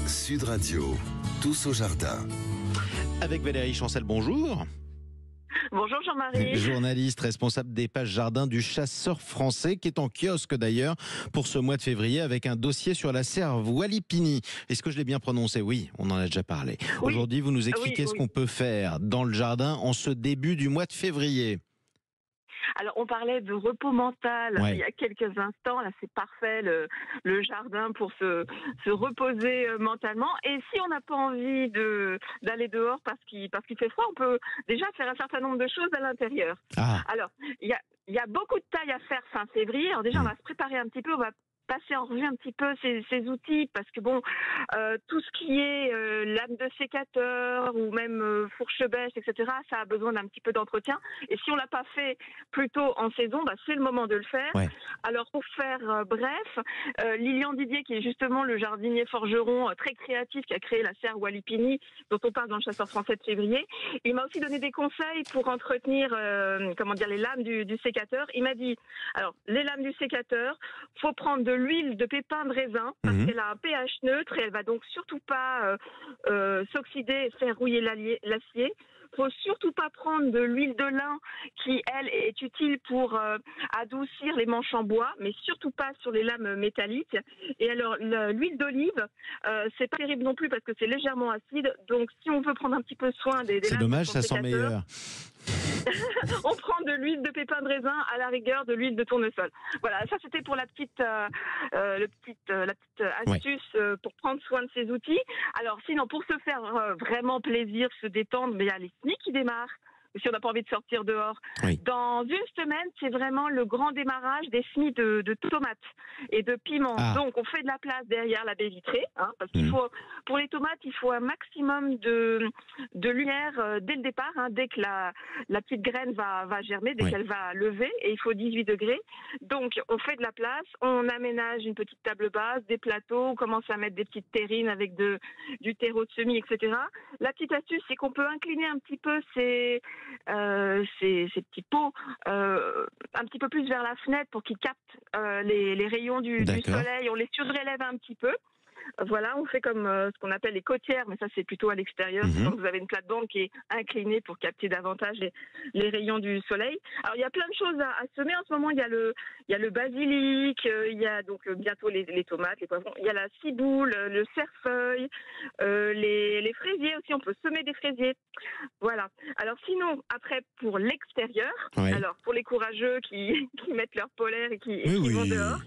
Sud Radio, tous au jardin. Avec Valérie Chancel, bonjour. Bonjour Jean-Marie. Journaliste responsable des pages jardin du Chasseur Français, qui est en kiosque d'ailleurs pour ce mois de février avec un dossier sur la cerve Walipini. Est-ce que je l'ai bien prononcé? Oui, on en a déjà parlé. Oui. Aujourd'hui, vous nous expliquez ce qu'on peut faire dans le jardin en ce début du mois de février. Alors, on parlait de repos mental il y a quelques instants. Là, c'est parfait, le jardin pour se reposer mentalement. Et si on n'a pas envie d'aller dehors parce qu'il fait froid, on peut déjà faire un certain nombre de choses à l'intérieur. Alors, il y a beaucoup de taille à faire fin février. Alors déjà, on va se préparer un petit peu. On va passer en revue un petit peu ces outils, parce que bon, tout ce qui est lame de sécateur ou même fourche-bêche, etc., ça a besoin d'un petit peu d'entretien. Et si on l'a pas fait plus tôt en saison, c'est le moment de le faire. Alors pour faire bref, Lilian Didier, qui est justement le jardinier forgeron très créatif qui a créé la serre Walipini, dont on parle dans le Chasseur Français de février, il m'a aussi donné des conseils pour entretenir les lames du sécateur. Il m'a dit, alors les lames du sécateur, faut prendre de l'huile de pépins de raisin, parce qu'elle a un pH neutre et elle va donc surtout pas s'oxyder et faire rouiller l'acier. Faut surtout pas prendre de l'huile de lin qui, elle, est utile pour adoucir les manches en bois, mais surtout pas sur les lames métalliques. Et alors, l'huile d'olive, c'est pas terrible non plus parce que c'est légèrement acide. Donc, si on veut prendre un petit peu soin des c'est lames, dommage, ça sent meilleur. on prend de l'huile de pépins de raisin, à la rigueur de l'huile de tournesol. Voilà, ça c'était pour la petite astuce pour prendre soin de ces outils. Alors sinon, pour se faire vraiment plaisir, se détendre, il y a les semis qui démarrent. Si on n'a pas envie de sortir dehors. Dans une semaine, c'est vraiment le grand démarrage des semis de tomates et de piments. Donc, on fait de la place derrière la baie vitrée, parce qu'il faut, pour les tomates, il faut un maximum de lumière dès le départ, dès que la petite graine va germer, dès qu'elle va lever, et il faut 18 degrés. Donc, on fait de la place, on aménage une petite table basse, des plateaux, on commence à mettre des petites terrines avec du terreau de semis, etc. La petite astuce, c'est qu'on peut incliner un petit peu ces petits pots un petit peu plus vers la fenêtre pour qu'ils captent les rayons du soleil. On les surélève un petit peu. Voilà, on fait comme ce qu'on appelle les côtières, mais ça c'est plutôt à l'extérieur. Quand vous avez une plate-bande qui est inclinée pour capter davantage les rayons du soleil. Alors il y a plein de choses à semer en ce moment. Il y a le basilic, il y a donc bientôt les tomates, les poivrons. Il y a la ciboule, le cerfeuil, les fraisiers aussi. On peut semer des fraisiers. Voilà. Alors sinon, après pour l'extérieur, alors pour les courageux qui mettent leur polaire et qui vont dehors.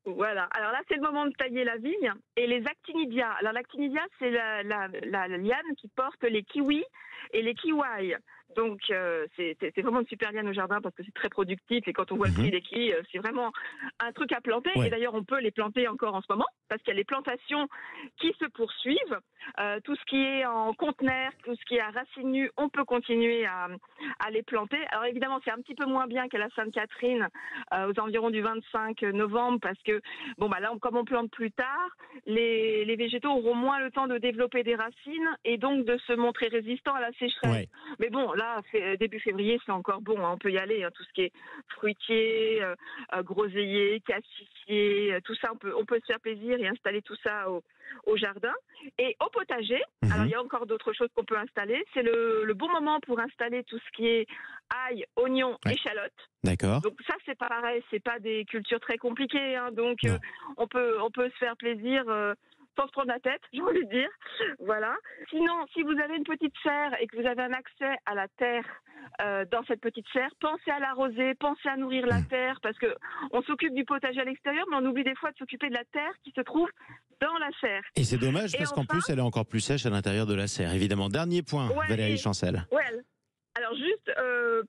Voilà. Alors là, c'est le moment de tailler la vigne et les actinidias. Alors l'actinidia, c'est la liane qui porte les kiwis et les kiwais. Donc c'est vraiment une super liane au jardin parce que c'est très productif et quand on voit le prix des kiwis, c'est vraiment un truc à planter. Et d'ailleurs, on peut les planter encore en ce moment parce qu'il y a les plantations qui se poursuivent. Tout ce qui est en conteneur, tout ce qui est à racines nues, on peut continuer à les planter. Alors évidemment, c'est un petit peu moins bien qu'à la Sainte-Catherine aux environs du 25 novembre parce que là, comme on plante plus tard, les végétaux auront moins le temps de développer des racines et donc de se montrer résistants à la sécheresse. Mais bon, là, début février, c'est encore bon. On peut y aller. Tout ce qui est fruitier, groseillier, cassissier, tout ça, on peut se faire plaisir et installer tout ça au jardin. Et au potager, alors il y a encore d'autres choses qu'on peut installer. C'est le bon moment pour installer tout ce qui est ail, oignon, échalote. D'accord. Donc ça, c'est pas pareil. C'est pas des cultures très compliquées. Donc on peut se faire plaisir sans se prendre la tête, j'ai envie de dire. Voilà. Sinon, si vous avez une petite serre et que vous avez un accès à la terre dans cette petite serre, pensez à l'arroser, pensez à nourrir la terre, parce que on s'occupe du potager à l'extérieur, mais on oublie des fois de s'occuper de la terre qui se trouve dans la serre. Et c'est dommage parce qu'en plus, elle est encore plus sèche à l'intérieur de la serre, évidemment. Dernier point, Valérie Chancel. Alors juste,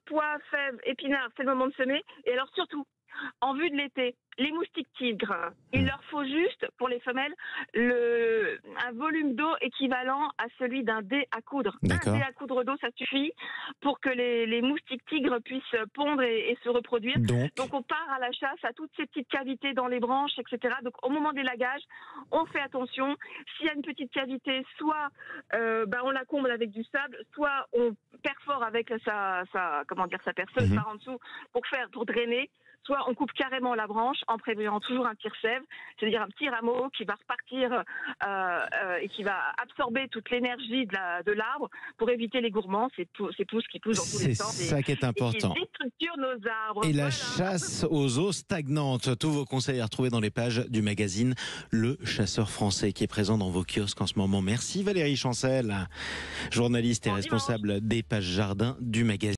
pois, fèves, épinards, c'est le moment de semer. Et alors surtout, en vue de l'été, les moustiques tigres, il leur faut juste, pour les femelles, un volume d'eau équivalent à celui d'un dé à coudre. Un dé à coudre d'eau, ça suffit pour que les moustiques tigres puissent pondre et se reproduire. Donc on part à la chasse à toutes ces petites cavités dans les branches, etc. Donc au moment des lagages, on fait attention. S'il y a une petite cavité, soit on la comble avec du sable, soit on perfore avec sa perceuse par en dessous pour drainer. soit on coupe carrément la branche en prévoyant toujours un tire-sève, c'est-à-dire un petit rameau qui va repartir et qui va absorber toute l'énergie de l'arbre pour éviter les gourmands, ces pousses qui poussent dans tous les sens. C'est ça qui est important. Et qui déstructurent nos arbres. Et la chasse aux eaux stagnantes. Tous vos conseils à retrouver dans les pages du magazine Le Chasseur Français qui est présent dans vos kiosques en ce moment. Merci Valérie Chancel, journaliste et responsable des pages jardin du magazine.